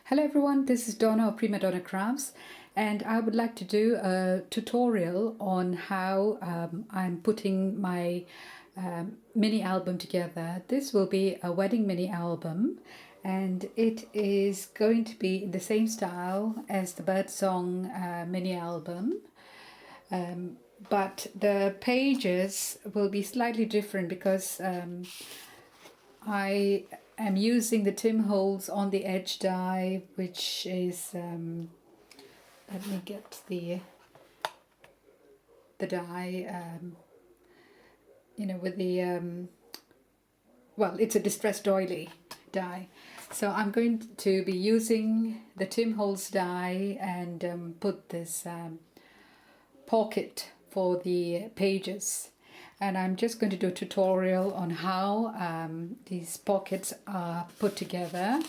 Hello everyone, this is Donna of Prima Donna Crafts, and I would like to do a tutorial on how I'm putting my mini album together. This will be a wedding mini album, and it is going to be in the same style as the birdsong mini album. But the pages will be slightly different because I am using the Tim Holtz on the edge die, which is let me get the die, with the well, it's a distressed doily die. So I'm going to be using the Tim Holtz die and put this pocket for the pages. And I'm just going to do a tutorial on how these pockets are put together,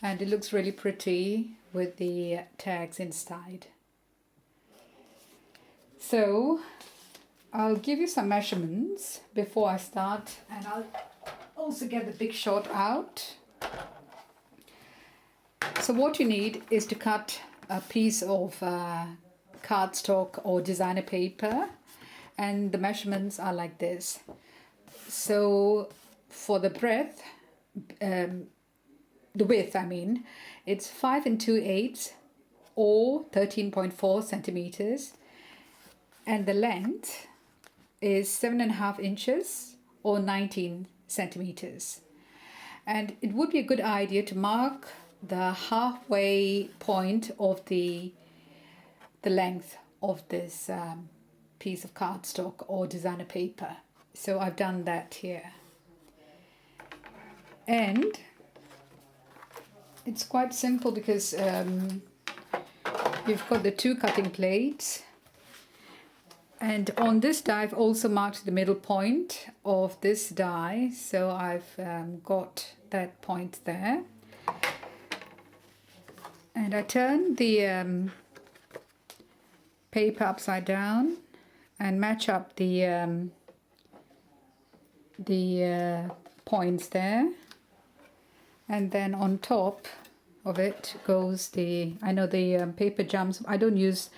and it looks really pretty with the tags inside. So I'll give you some measurements before I start, and I'll also get the big shot out. So what you need is to cut a piece of cardstock or designer paper, and the measurements are like this. So for the breadth, the width, it's 5 2/8 or 13.4 centimeters, and the length is 7.5 inches or 19 centimeters. And it would be a good idea to mark the halfway point of the length of this piece of cardstock or designer paper. So I've done that here, and it's quite simple because you've got the two cutting plates, and on this die I've also marked the middle point of this die, so I've got that point there. And I turn the paper upside down and match up the points there, and then on top of it goes the paper jumps. I don't use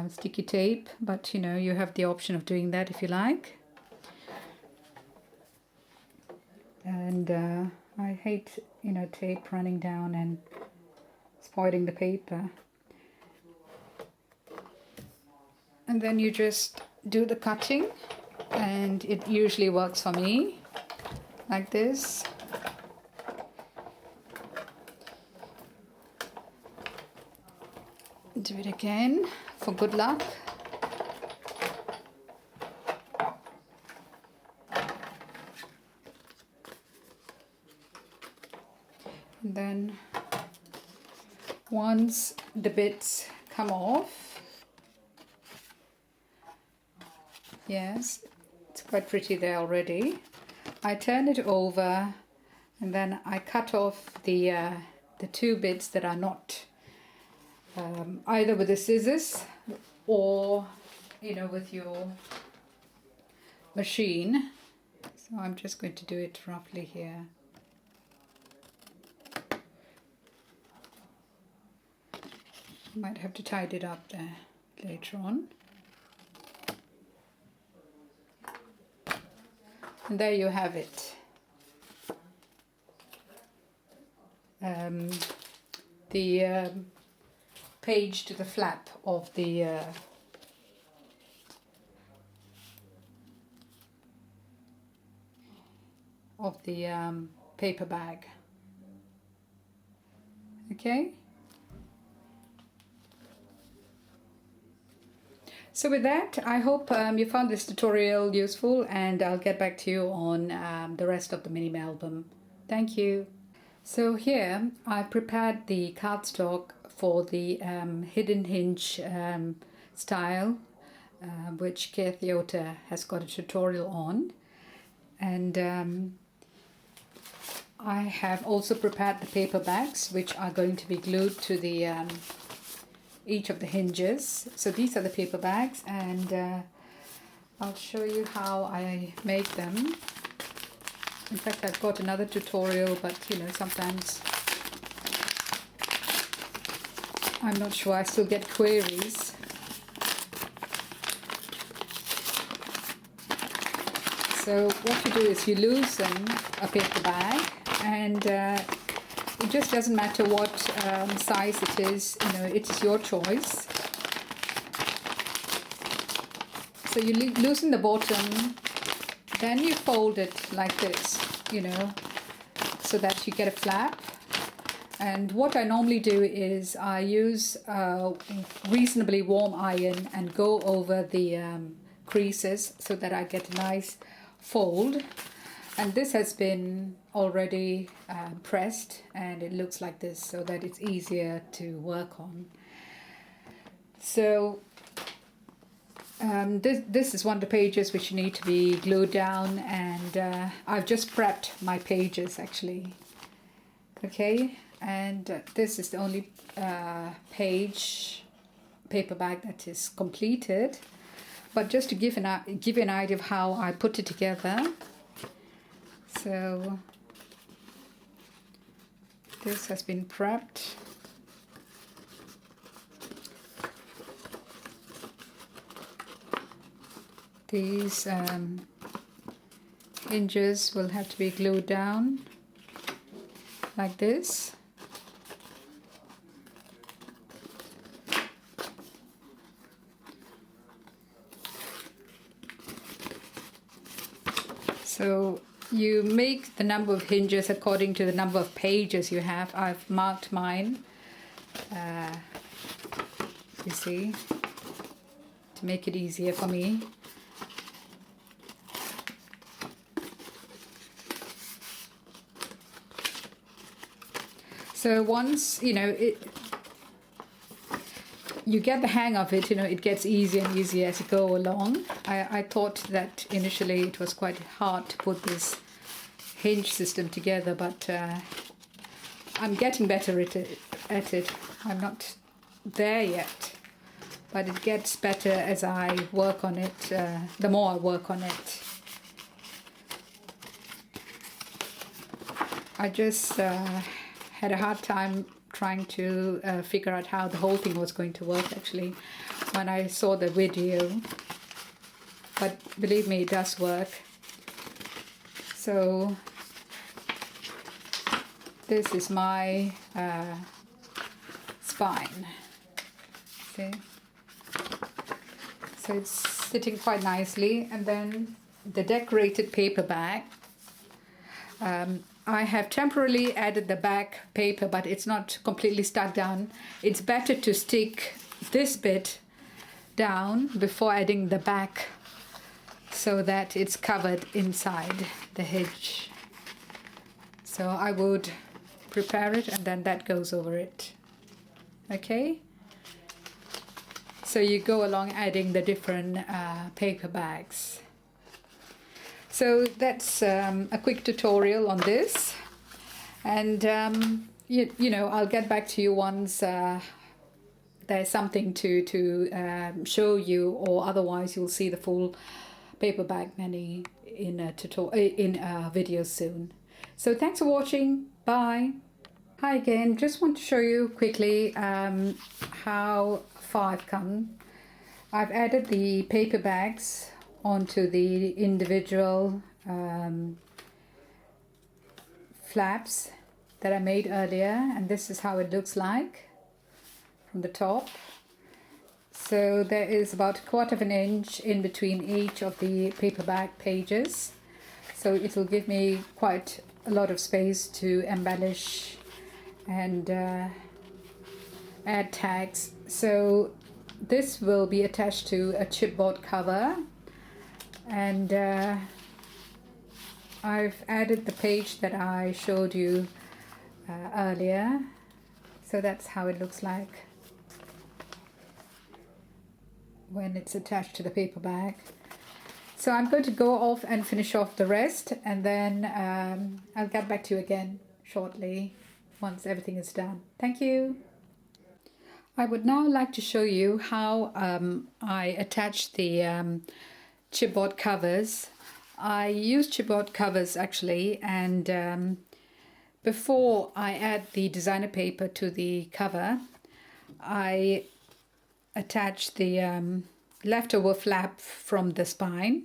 sticky tape, but you have the option of doing that if you like. And I hate tape running down and spoiling the paper. And then you just do the cutting, and it usually works for me like this. Do it again for good luck. And then once the bits come off, yes, it's quite pretty there already, I turn it over, and then I cut off the two bits that are not either with the scissors or with your machine. So I'm just going to do it roughly here. Might have to tidy it up there later on. And there you have it. The page to the flap of the paper bag. Okay. So with that, I hope you found this tutorial useful, and I'll get back to you on the rest of the mini album. Thank you. So here I prepared the cardstock for the hidden hinge style, which Keith Yoder has got a tutorial on. And I have also prepared the paper bags, which are going to be glued to the each of the hinges. So these are the paper bags, and I'll show you how I make them. In fact, I've got another tutorial, but sometimes I'm not sure, I still get queries. So what you do is you loosen a paper bag, and it just doesn't matter what size it is, you know, it is your choice. So you loosen the bottom, then you fold it like this, you know, so that you get a flap. And what I normally do is I use a reasonably warm iron and go over the creases so that I get a nice fold. And this has been already pressed, and it looks like this so that it's easier to work on. So this is one of the pages which need to be glued down, and I've just prepped my pages actually. Okay, and this is the only paper bag that is completed. But just to give you an idea of how I put it together. So this has been prepped. These hinges will have to be glued down like this. So you make the number of hinges according to the number of pages you have. I've marked mine, you see, to make it easier for me. So once, you know, you get the hang of it, you know, it gets easier and easier as you go along. I thought that initially it was quite hard to put this hinge system together, but I'm getting better at it. I'm not there yet, but it gets better as I work on it, the more I work on it. I just had a hard time trying to figure out how the whole thing was going to work actually when I saw the video, but believe me, it does work. So this is my spine, see, so it's sitting quite nicely. And then the decorated paper bag, I have temporarily added the back paper, but it's not completely stuck down. It's better to stick this bit down before adding the back so that it's covered inside the hinge. So I would prepare it and then that goes over it. Okay? So you go along adding the different paper bags. So that's a quick tutorial on this, and you know, I'll get back to you once there's something to show you, or otherwise you'll see the full paper bag many in a video soon. So thanks for watching. Bye. Hi again. Just want to show you quickly how far I've come. I've added the paper bags onto the individual flaps that I made earlier, and this is how it looks like from the top. So there is about 1/4 of an inch in between each of the paper bag pages, so it will give me quite a lot of space to embellish and add tags. So this will be attached to a chipboard cover, and I've added the page that I showed you earlier. So that's how it looks like when it's attached to the paper bag. So I'm going to go off and finish off the rest, and then I'll get back to you again shortly once everything is done. Thank you. I would now like to show you how I attach the chipboard covers. I use chipboard covers actually, and before I add the designer paper to the cover, I attach the leftover flap from the spine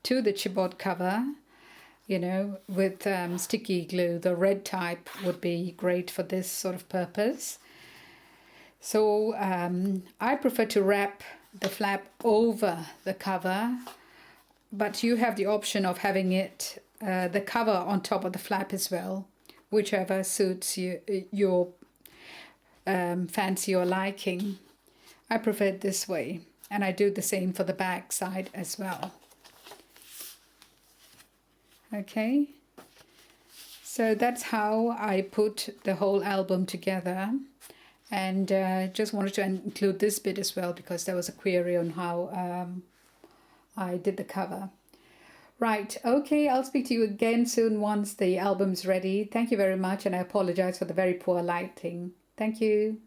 to the chipboard cover, you know, with sticky glue. The red type would be great for this sort of purpose. So I prefer to wrap the flap over the cover, but you have the option of having it the cover on top of the flap as well, whichever suits your fancy or liking. I prefer it this way, and I do the same for the back side as well. Okay, so that's how I put the whole album together, and just wanted to include this bit as well because there was a query on how I did the cover. Right, okay, I'll speak to you again soon once the album's ready. Thank you very much, and I apologize for the very poor lighting. Thank you.